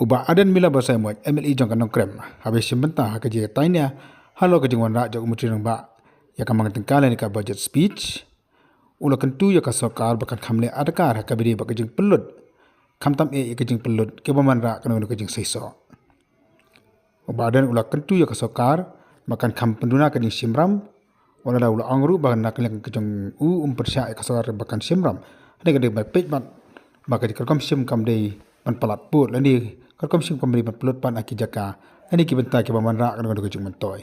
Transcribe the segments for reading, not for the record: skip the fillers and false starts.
Uba Ardent mila basai mo MLE jong kanong krem. Habis sebentar kerja tanya halo kerja wan rak jog menteri nang ba. Ya kamang tengkala ni ka budget speech. Ula kentu ya ka Sorkar bakan khamle adakar ka bidi ba kerja pelut. Kham tam ya kerja pelut ke baman rak kanong kerja seiso. Uba Ardent ula kentu ya ka Sorkar bakan kham penduna kerja simram. Wala ula angru bakan nak kerja persya ya ka Sorkar bakan simram. Ada kerja ba Paidbah ba kerja kam sim kam dei pan palat put lani kalau sim pemberi pelut pan aki jaka ini ki bentar ki baman rak kan ko Myntoi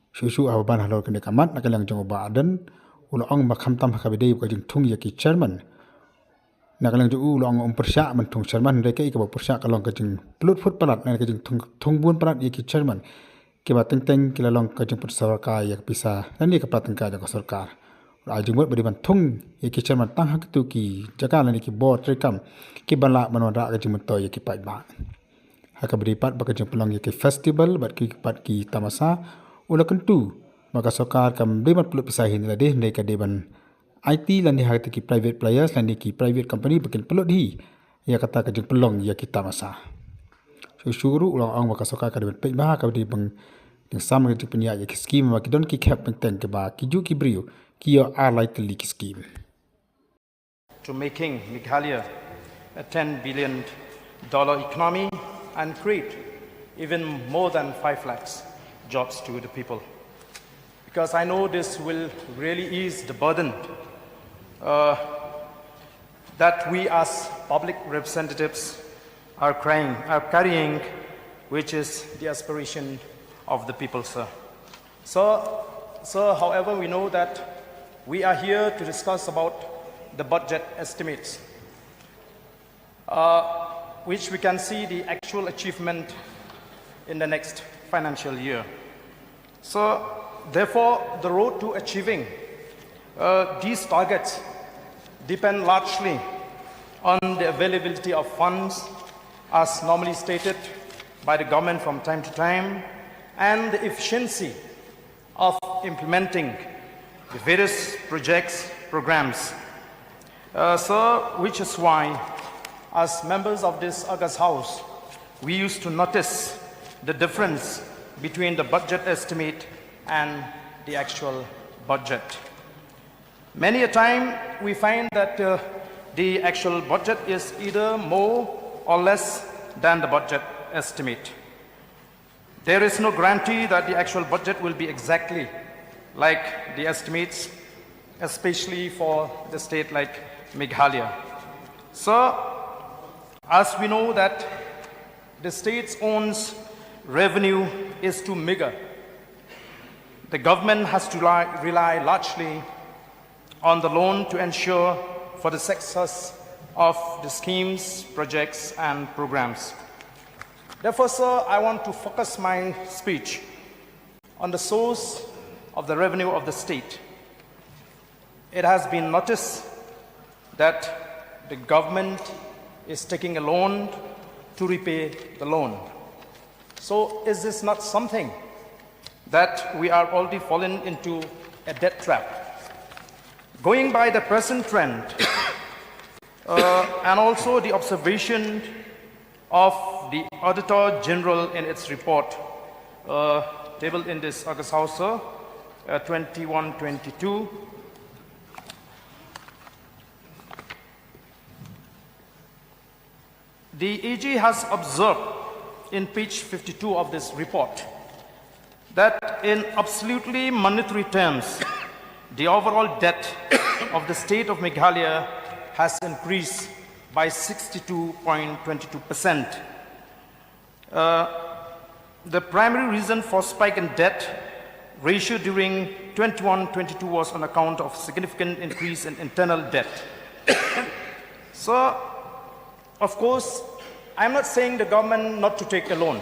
susu aban halor kene kamat nak lang jong ba Ardent ulo ong ba kham tam ka bidei ko jing thung ya ki chairman nak lang ju ulo ong persya man thung chairman de ke ba persya kalong ka jing pelut Phut palat nak jing thung bun palat ya ki chairman ki ba teng ki lalong ka jing Sorkar ya Pisa ni ka pateng ka ko Sorkar ajung buat beri bantung ya ki chairman tang hak tu ki jaka lani ki board rekam ki bala manwara ka jing Myntoi ya ki Paidbah hak beri pat baka jing pelang ya ki festival bat ki pat ki tamasa ula kentu maka Sorkar kam debat peluk pisahin la deh ndai ka deban IT lani hak ki private players lani ki private company bakin peluk di ya kata ka jing pelong ya ki tamasa susu ulang ang maka Sorkar ka deban Paidbah ka di bang yang sama dengan punya ya ki scheme maka don ki cap teng ke ba ki ju ki brio to making Meghalaya a $10 billion economy and create even more than 5 lakhs jobs to the people. Because I know this will really ease the burden that we as public representatives are carrying, which is the aspiration of the people, sir. Sir, however, we know that we are here to discuss about the budget estimates, which we can see the actual achievement in the next financial year. So, therefore, the road to achieving these targets depend largely on the availability of funds, as normally stated by the government from time to time, and the efficiency of implementing the various programs. So, which is why, as members of this August House, we used to notice the difference between the budget estimate and the actual budget. Many a time, we find that the actual budget is either more or less than the budget estimate. There is no guarantee that the actual budget will be exactly like the estimates, especially for the state like Meghalaya. So, as we know that the state's own revenue is too meager, the government has to rely largely on the loan to ensure for the success of the schemes, projects, and programs. Therefore, sir, I want to focus my speech on the source of the revenue of the state. It has been noticed that the government is taking a loan to repay the loan. So is this not something that we are already fallen into a debt trap? Going by the present trend and also the observation of the Auditor General in its report tabled in this August House, 21-22. The AG has observed in page 52 of this report that in absolutely monetary terms, the overall debt of the state of Meghalaya has increased by 62.22%. The primary reason for spike in debt ratio during 21-22 was on account of significant increase in internal debt. So, of course, I'm not saying the government not to take a loan,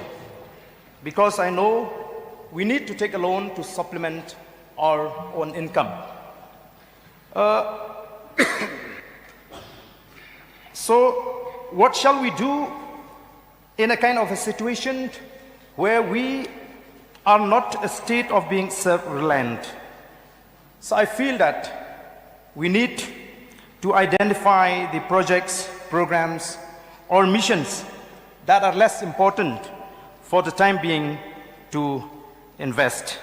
because I know we need to take a loan to supplement our own income. So, what shall we do in a kind of a situation where we are not a state of being self-reliant? So I feel that we need to identify the projects, programs, or missions that are less important for the time being to invest.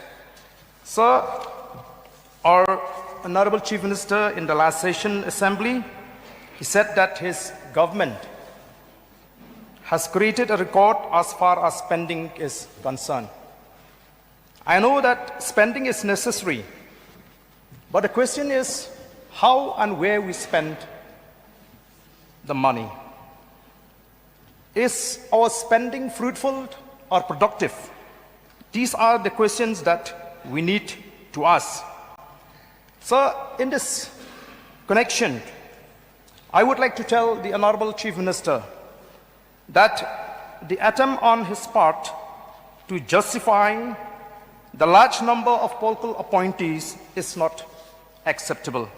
So, our Honorable Chief Minister in the last session assembly, he said that his government has created a record as far as spending is concerned. I know that spending is necessary, but the question is how and where we spend the money. Is our spending fruitful or productive? These are the questions that we need to ask. So, in this connection, I would like to tell the Honorable Chief Minister that the attempt on his part to justify the large number of political appointees is not acceptable.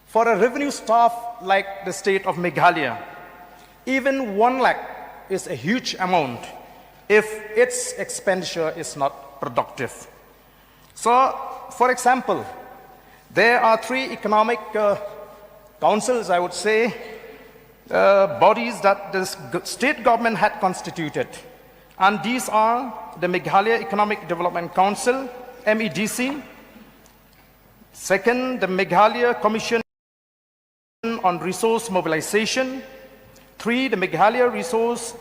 For a revenue staff like the state of Meghalaya, even 1 lakh is a huge amount if its expenditure is not productive. So, for example, there are 3 economic councils, I would say, bodies that the state government had constituted. And these are the Meghalaya Economic Development Council, MEDC. Second, the Meghalaya Commission on Resource Mobilization. 3, the Meghalaya Resource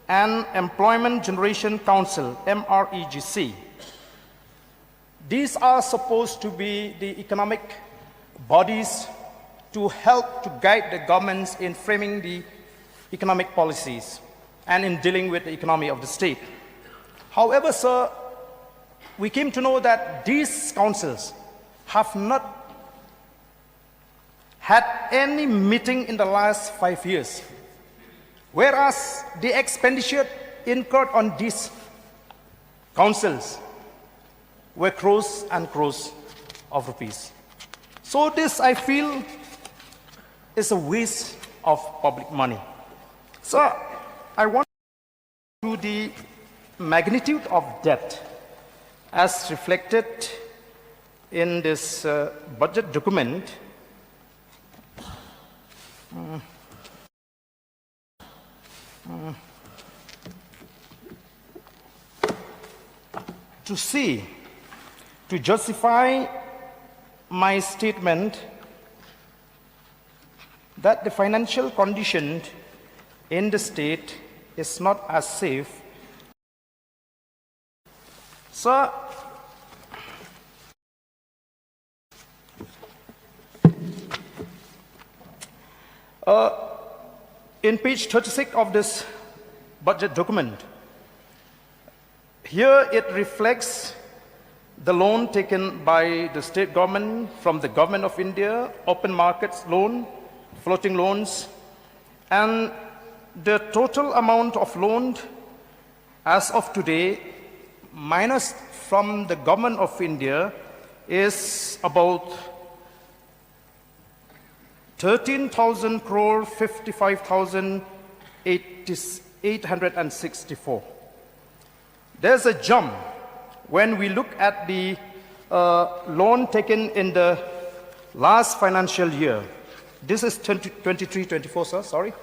and Employment Generation Council, MREGC. These are supposed to be the economic bodies to help to guide the governments in framing the economic policies and in dealing with the economy of the state. However, sir, we came to know that these councils have not had any meeting in the last 5 years, whereas the expenditure incurred on these councils were crores and crores of rupees. So this, I feel, is a waste of public money. So I want to the magnitude of debt as reflected in this budget document. To justify my statement that the financial condition in the state is not as safe. So, in page 36 of this budget document, here it reflects the loan taken by the state government from the government of India, open markets loan, floating loans, and the total amount of loan as of today, minus from the government of India, is about 13,000 crore 55,864. There's a jump when we look at the loan taken in the last financial year. This is 23-24, sir, sorry.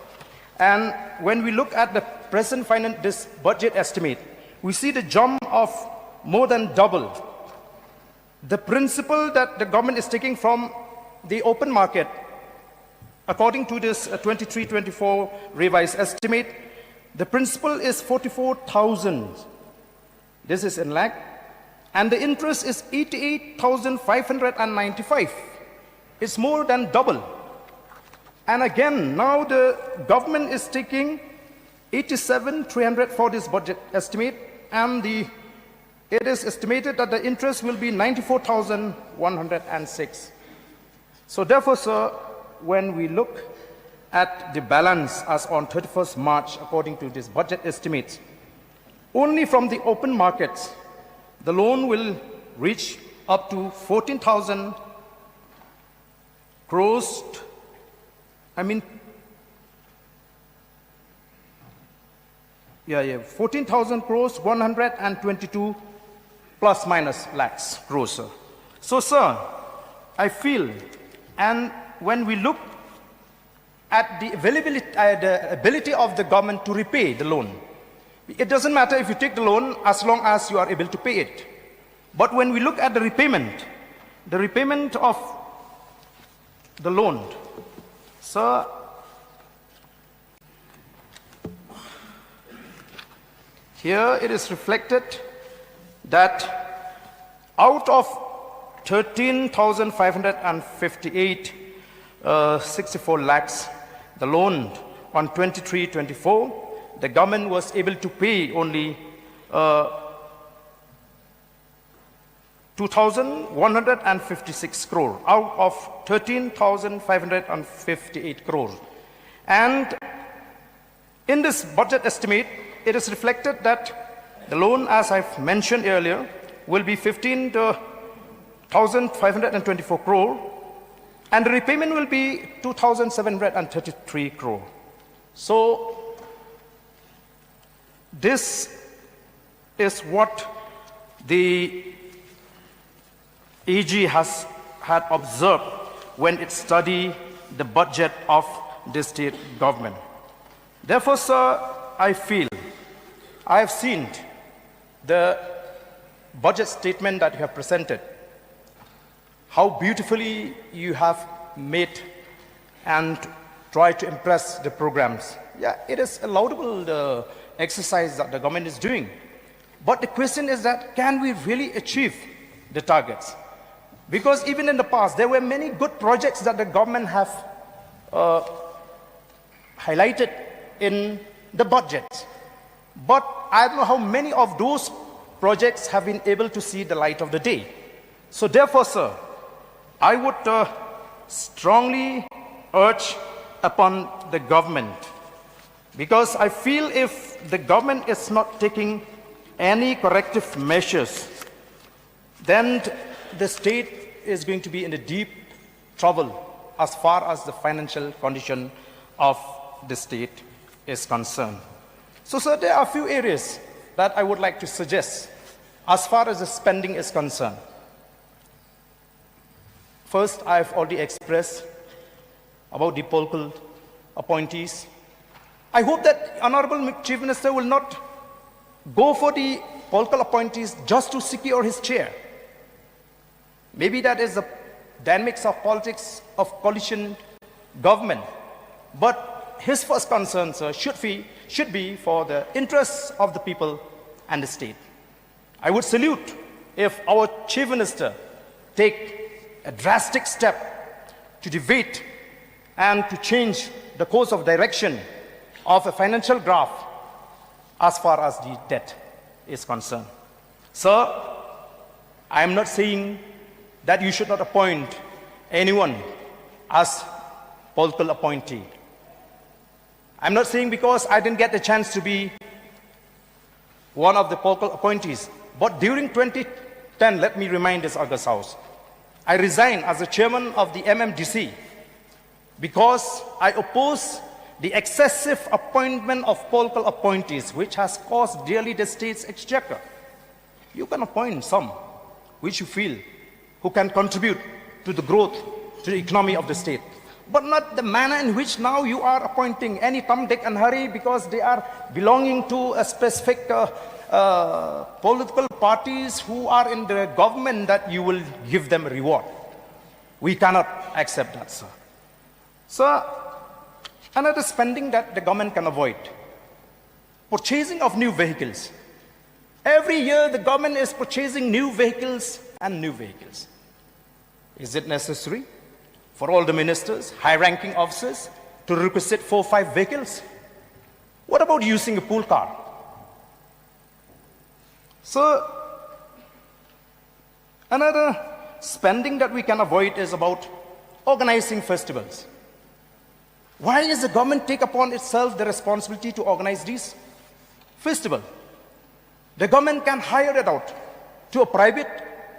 And when we look at the present this budget estimate, we see the jump of more than double. The principle that the government is taking from the open market, according to this 23-24 revised estimate, the principle is 44,000. This is in lakh. And the interest is 88,595. It's more than double. And again, now the government is taking 87,300 for this budget estimate, and it is estimated that the interest will be 94,106. So therefore, sir, when we look at the balance as on 31st March, according to this budget estimates, only from the open markets, the loan will reach up to 14,000 crores. 14,000 crores, 122 plus minus lakhs crores, sir. So, sir, I feel, and when we look at the ability of the government to repay the loan. It doesn't matter if you take the loan as long as you are able to pay it. But when we look at the repayment of the loan, so here it is reflected that out of 13,558 64 lakhs, the loan on 23-24, the government was able to pay only 2,156 crore out of 13,558 crore. And in this budget estimate, it is reflected that the loan, as I've mentioned earlier, will be 15,524 crore, and the repayment will be 2,733 crore. So this is what the AG had observed when it studied the budget of the state government. Therefore, sir, I feel I have seen the budget statement that you have presented, how beautifully you have made and tried to impress the programs. Yeah, it is a laudable exercise that the government is doing. But the question is that, can we really achieve the targets? Because even in the past, there were many good projects that the government have highlighted in the budget. But I don't know how many of those projects have been able to see the light of the day. So therefore, sir, I would strongly urge upon the government, because I feel if the government is not taking any corrective measures, then the state is going to be in a deep trouble as far as the financial condition of the state is concerned. So, sir, there are a few areas that I would like to suggest as far as the spending is concerned. First, I have already expressed about the political appointees. I hope that Honorable Chief Minister will not go for the political appointees just to secure his chair. Maybe that is the dynamics of politics of coalition government. But his first concern, sir, should be for the interests of the people and the state. I would salute if our Chief Minister take a drastic step to debate and to change the course of direction of a financial graph as far as the debt is concerned. Sir, I am not saying that you should not appoint anyone as political appointee. I'm not saying because I didn't get the chance to be one of the political appointees. But during 2010, let me remind this August House, I resigned as the chairman of the MMDC because I oppose the excessive appointment of political appointees, which has cost dearly the state's exchequer. You can appoint some which you feel who can contribute to the growth, to the economy of the state, but not the manner in which now you are appointing any Tom, Dick and Harry because they are belonging to a specific political parties who are in the government, that you will give them a reward. We cannot accept that, sir. Sir, another spending that the government can avoid, purchasing of new vehicles. Every year the government is purchasing new vehicles and new vehicles. Is it necessary for all the ministers, high-ranking officers to requisite 4 or 5 vehicles? What about using a pool car? So, another spending that we can avoid is about organizing festivals. Why does the government take upon itself the responsibility to organize these festivals? The government can hire it out to a private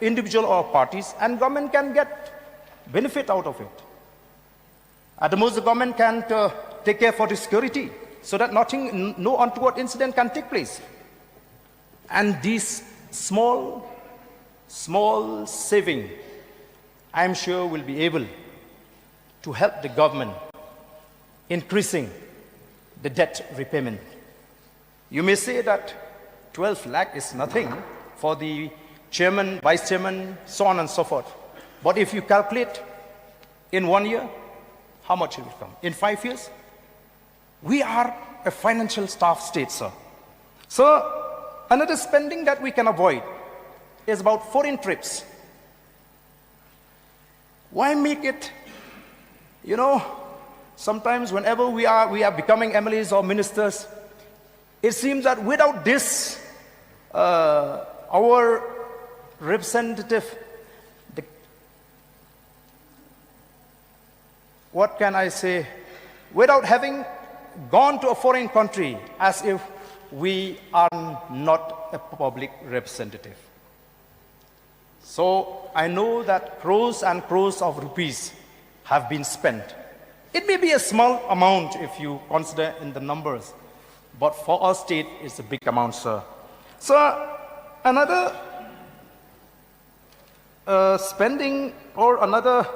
individual or parties, and government can get benefit out of it. At the most, the government can take care for the security so that no untoward incident can take place. And these small saving, I'm sure, will be able to help the government increasing the debt repayment. You may say that 12 lakh is nothing for the chairman, vice chairman, so on and so forth. But if you calculate in 1 year, how much it will come? In 5 years? We are a financial staff state, sir. So another spending that we can avoid is about foreign trips. Why make it, sometimes whenever we are becoming MLAs or ministers, it seems that without this, our representative, what can I say, without having gone to a foreign country, as if we are not a public representative. So I know that crores and crores of rupees have been spent. It may be a small amount if you consider in the numbers, but for our state, it's a big amount, sir. So another spending or another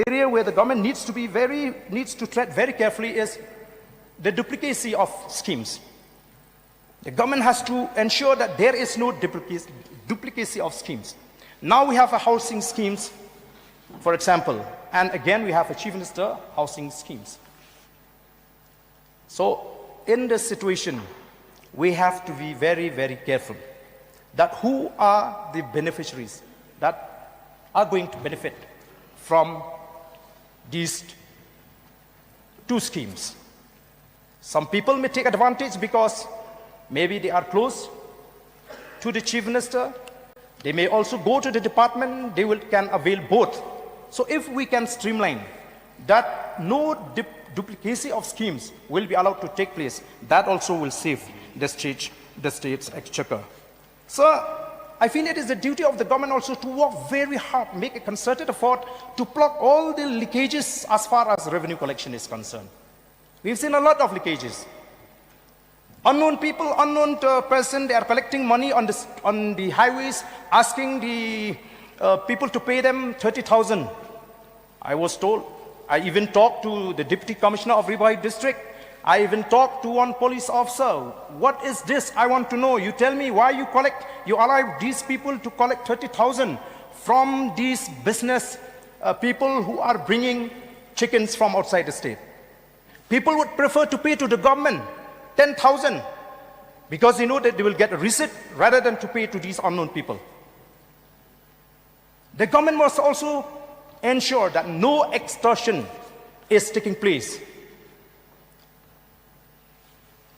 area where the government needs to tread very carefully is the duplicacy of schemes. The government has to ensure that there is no duplicacy of schemes. Now we have a housing schemes, for example, and again we have a chief minister housing schemes. So in this situation, we have to be very, very careful that who are the beneficiaries that are going to benefit from these two schemes. Some people may take advantage because maybe they are close to the chief minister. They may also go to the department. They can avail both. So if we can streamline that, no duplicacy of schemes will be allowed to take place. That also will save the state's exchequer. So I feel it is the duty of the government also to work very hard, make a concerted effort to plug all the leakages as far as revenue collection is concerned. We've seen a lot of leakages. Unknown people, unknown person, they are collecting money on the highways, asking the people to pay them 30,000. I was told, I even talked to the Deputy Commissioner of Ribai District. I even talked to one police officer. What is this? I want to know. You tell me why you allow these people to collect 30,000 from these business people who are bringing chickens from outside the state. People would prefer to pay to the government 10,000 because they know that they will get a receipt rather than to pay to these unknown people. The government must also ensure that no extortion is taking place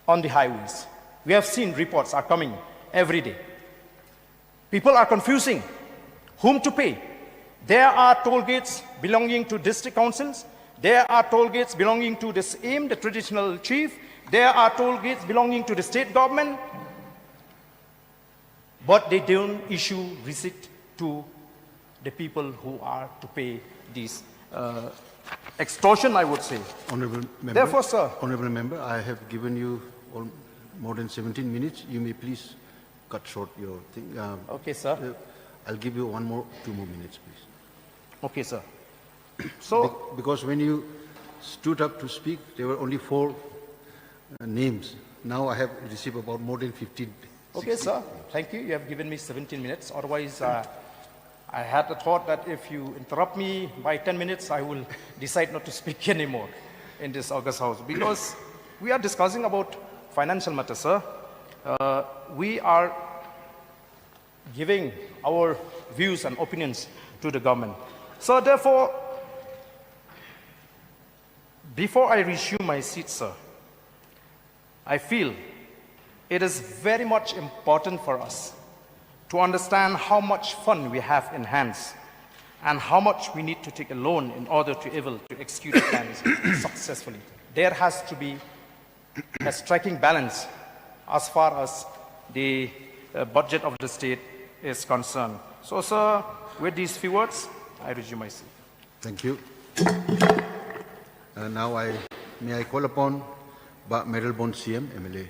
on the highways. We have seen reports are coming every day. People are confusing whom to pay. There are toll gates belonging to district councils. There are toll gates belonging to the SAM, the traditional chief. There are toll gates belonging to the state government. But they don't issue receipt to the people who are to pay these extortion, I would say. Honourable Member, therefore, sir. Honourable Member, I have given you more than 17 minutes. You may please cut short your thing. Okay, sir. I'll give you 2 more minutes, please. Okay, sir. So, because when you stood up to speak, there were only 4 names. Now I have received about more than 15. Okay, 16. Sir. Thank you. You have given me 17 minutes. Otherwise, I had the thought that if you interrupt me by 10 minutes, I will decide not to speak anymore in this August House. Because we are discussing about financial matters, sir. We are giving our views and opinions to the government. So therefore, before I resume my seat, sir, I feel it is very much important for us to understand how much fund we have in hands and how much we need to take a loan in order to be able to execute the plans successfully. There has to be a striking balance as far as the budget of the state is concerned. So, sir, with these few words, I resume my seat. Thank you. Now may I call upon Ba Meral Bon CM, MLA.